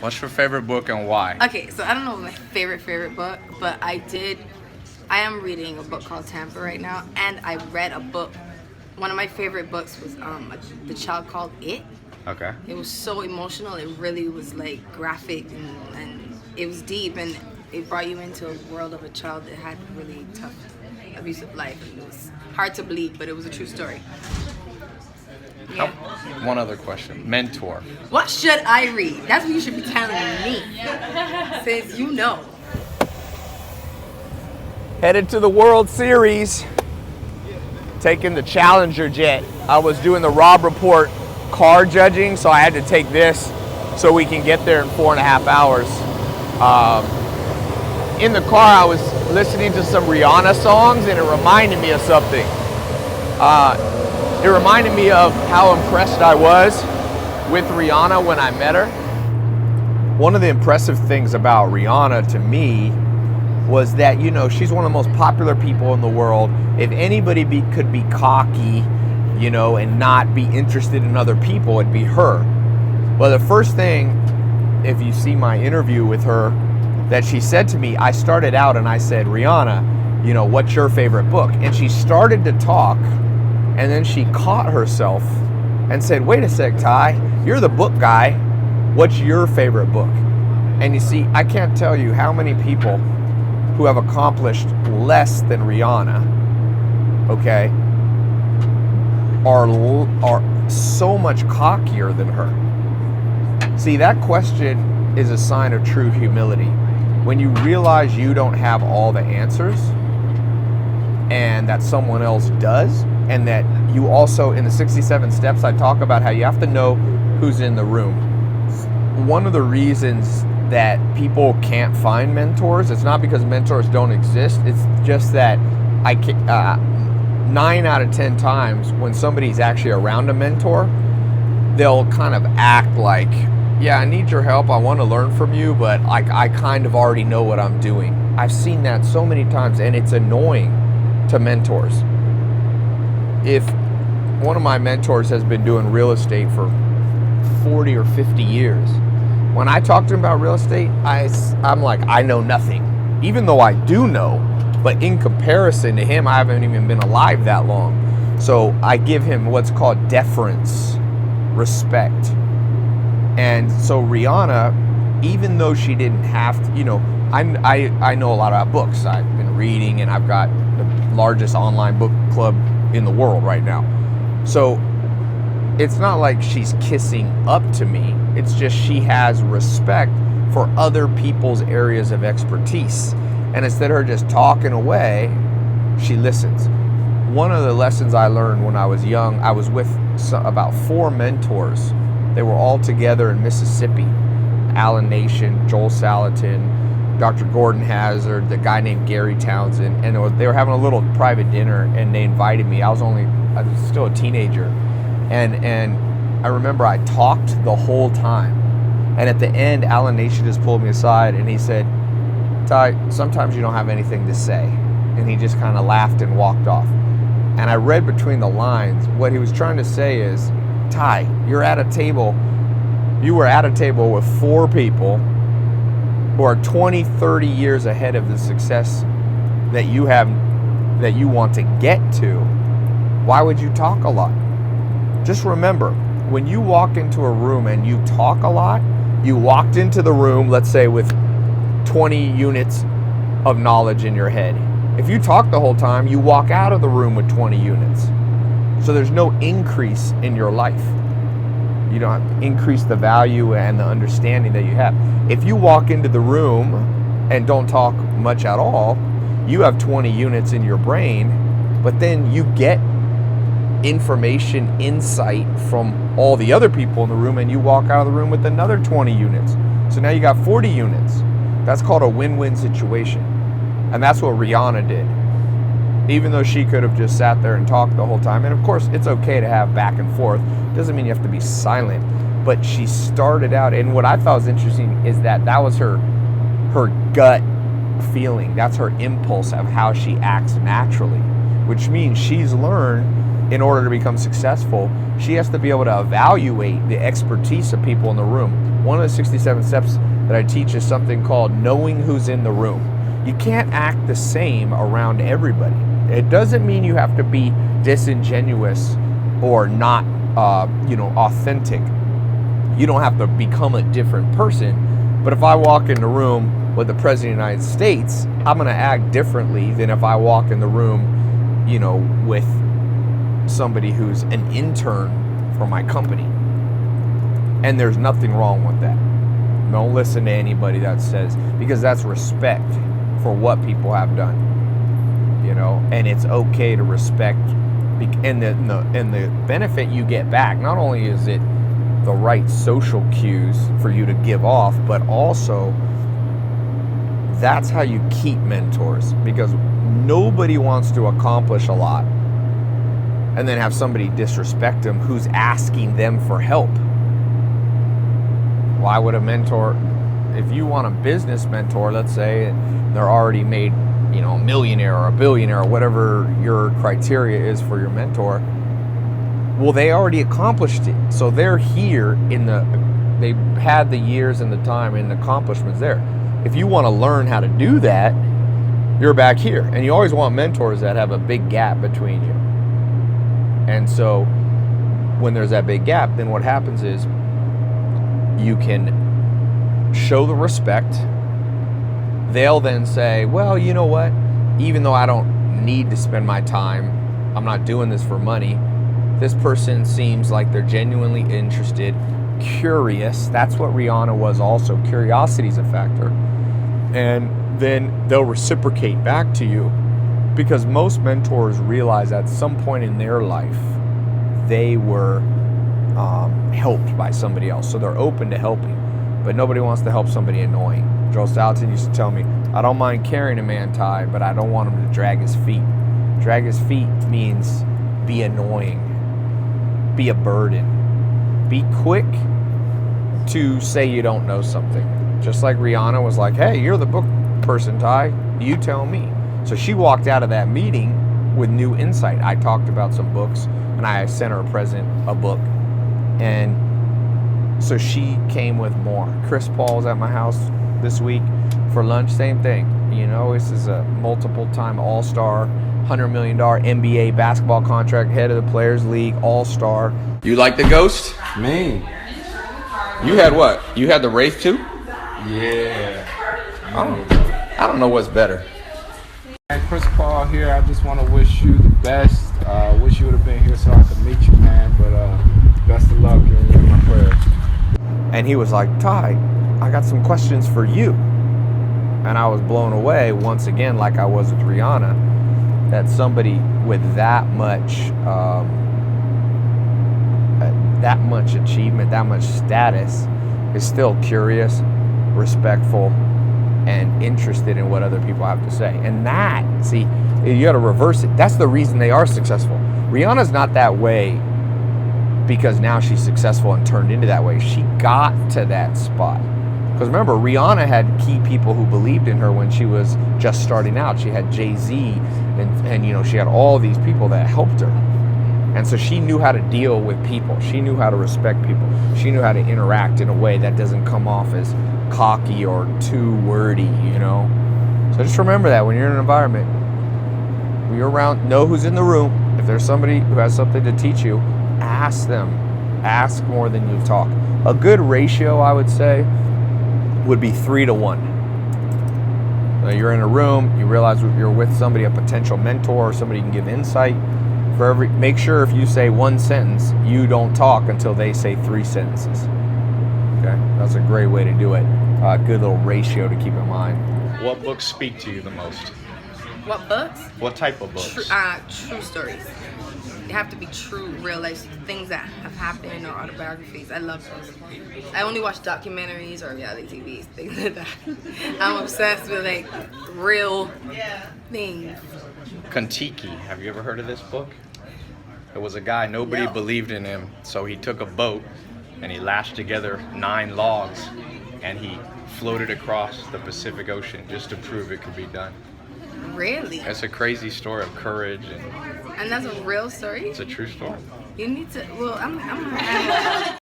What's your favorite book and why? Okay, so I don't know my favorite book, but I am reading a book called Tampa right now, and I read a book. One of my favorite books was The Child Called It. Okay. It was so emotional. It really was like graphic and it was deep, and it brought you into a world of a child that had really tough, abusive life. And it was hard to believe, but it was a true story. Yeah. One other question. Mentor. What should I read? That's what you should be telling me, since you know. Headed to the World Series, taking the Challenger jet. I was doing the Rob Report car judging, so I had to take this so we can get there in 4.5 hours. In the car, I was listening to some Rihanna songs, and it reminded me of something. It reminded me of how impressed I was with Rihanna when I met her. One of the impressive things about Rihanna to me was that, you know, she's one of the most popular people in the world. If anybody could be cocky, you know, and not be interested in other people, it'd be her. Well, the first thing, if you see my interview with her, that she said to me, I started out and I said, Rihanna, you know, what's your favorite book? And she started to talk, and then she caught herself and said, wait a sec, Ty, you're the book guy. What's your favorite book? And you see, I can't tell you how many people who have accomplished less than Rihanna, okay, are so much cockier than her. See, that question is a sign of true humility. When you realize you don't have all the answers and that someone else does, and that you also, in the 67 steps, I talk about how you have to know who's in the room. One of the reasons that people can't find mentors, it's not because mentors don't exist, it's just that 9 out of 10 times when somebody's actually around a mentor, they'll kind of act like, yeah, I need your help, I want to learn from you, but I kind of already know what I'm doing. I've seen that so many times, and it's annoying to mentors. If one of my mentors has been doing real estate for 40 or 50 years, when I talk to him about real estate, I'm like, I know nothing, even though I do know, but in comparison to him, I haven't even been alive that long. So I give him what's called deference, respect. And so Rihanna, even though she didn't have to, you know, I know a lot about books. I've been reading, and I've got the largest online book club in the world right now. So it's not like she's kissing up to me. It's just she has respect for other people's areas of expertise. And instead of her just talking away, she listens. One of the lessons I learned when I was young, I was with about 4 mentors. They were all together in Mississippi. Alan Nation, Joel Salatin, Dr. Gordon Hazard, the guy named Gary Townsend, and they were having a little private dinner, and they invited me. I was still a teenager, and I remember I talked the whole time, and at the end, Alan Nation just pulled me aside, and he said, Ty, sometimes you don't have anything to say, and he just kind of laughed and walked off. And I read between the lines, what he was trying to say is, Ty, you were at a table with 4 people who are 20, 30 years ahead of the success that you have, that you want to get to. Why would you talk a lot? Just remember, when you walk into a room and you talk a lot, you walked into the room, let's say, with 20 units of knowledge in your head. If you talk the whole time, you walk out of the room with 20 units. So there's no increase in your life. You don't increase the value and the understanding that you have. If you walk into the room and don't talk much at all, you have 20 units in your brain, but then you get information, insight from all the other people in the room, and you walk out of the room with another 20 units. So now you got 40 units. That's called a win-win situation. And that's what Rihanna did. Even though she could have just sat there and talked the whole time. And of course, it's okay to have back and forth. Doesn't mean you have to be silent. But she started out, and what I thought was interesting is that was her gut feeling. That's her impulse of how she acts naturally. Which means she's learned, in order to become successful, she has to be able to evaluate the expertise of people in the room. one of the 67 steps that I teach is something called knowing who's in the room. You can't act the same around everybody. It doesn't mean you have to be disingenuous or not, authentic. You don't have to become a different person. But if I walk in the room with the President of the United States, I'm going to act differently than if I walk in the room, with somebody who's an intern for my company. And there's nothing wrong with that. Don't listen to anybody that says, because that's respect for what people have done. And it's okay to respect, and the benefit you get back, not only is it the right social cues for you to give off, but also that's how you keep mentors, because nobody wants to accomplish a lot and then have somebody disrespect them who's asking them for help. Why would a mentor, if you want a business mentor, let's say they're already made, a millionaire or a billionaire or whatever your criteria is for your mentor, well, they already accomplished it. So they're here they had the years and the time and the accomplishments there. If you want to learn how to do that, you're back here. And you always want mentors that have a big gap between you. And so when there's that big gap, then what happens is you can show the respect. They'll then say, well, you know what? Even though I don't need to spend my time, I'm not doing this for money. This person seems like they're genuinely interested, curious. That's what Rihanna was also. Curiosity is a factor. And then they'll reciprocate back to you, because most mentors realize at some point in their life they were helped by somebody else. So they're open to helping. But nobody wants to help somebody annoying. Joe Salatin used to tell me, I don't mind carrying a man, Ty, but I don't want him to drag his feet. Drag his feet means be annoying, be a burden, be quick to say you don't know something. Just like Rihanna was like, hey, you're the book person, Ty, you tell me. So she walked out of that meeting with new insight. I talked about some books, and I sent her a present, a book. And so she came with more. Chris Paul was at my house this week for lunch, same thing. This is a multiple-time all-star, $100 million NBA basketball contract, head of the Players League, all-star. You like the Ghost? Me? You had what? You had the Wraith too? Yeah. I don't know what's better. And Chris Paul here, I just want to wish you the best. Wish you would have been here so I could meet you, man. But best of luck, you're in my prayers. And he was like, Ty, I got some questions for you. And I was blown away once again, like I was with Rihanna, that somebody with that much achievement, that much status, is still curious, respectful, and interested in what other people have to say. And that, see, you got to reverse it. That's the reason they are successful. Rihanna's not that way because now she's successful and turned into that way. She got to that spot. Because remember, Rihanna had key people who believed in her when she was just starting out. She had Jay-Z and she had all these people that helped her. And so she knew how to deal with people. She knew how to respect people. She knew how to interact in a way that doesn't come off as cocky or too wordy, So just remember that when you're in an environment, when you're around, know who's in the room. If there's somebody who has something to teach you, ask them. Ask more than you talk. A good ratio, I would say, would be 3-to-1. So you're in a room, you realize you're with somebody, a potential mentor, or somebody you can give insight. Make sure if you say one sentence, you don't talk until they say 3 sentences. Okay, that's a great way to do it. Good little ratio to keep in mind. What books speak to you the most? What books? What type of books? True stories. They have to be true, real life things that have happened, or autobiographies. I love those. I only watch documentaries or reality TV, things like that. I'm obsessed with real things. Kon-Tiki. Have you ever heard of this book? It was a guy, nobody believed in him, so he took a boat and he lashed together 9 logs and he floated across the Pacific Ocean just to prove it could be done. Really? It's a crazy story of courage, And that's a real story? it's a true story. You need to, well, I'm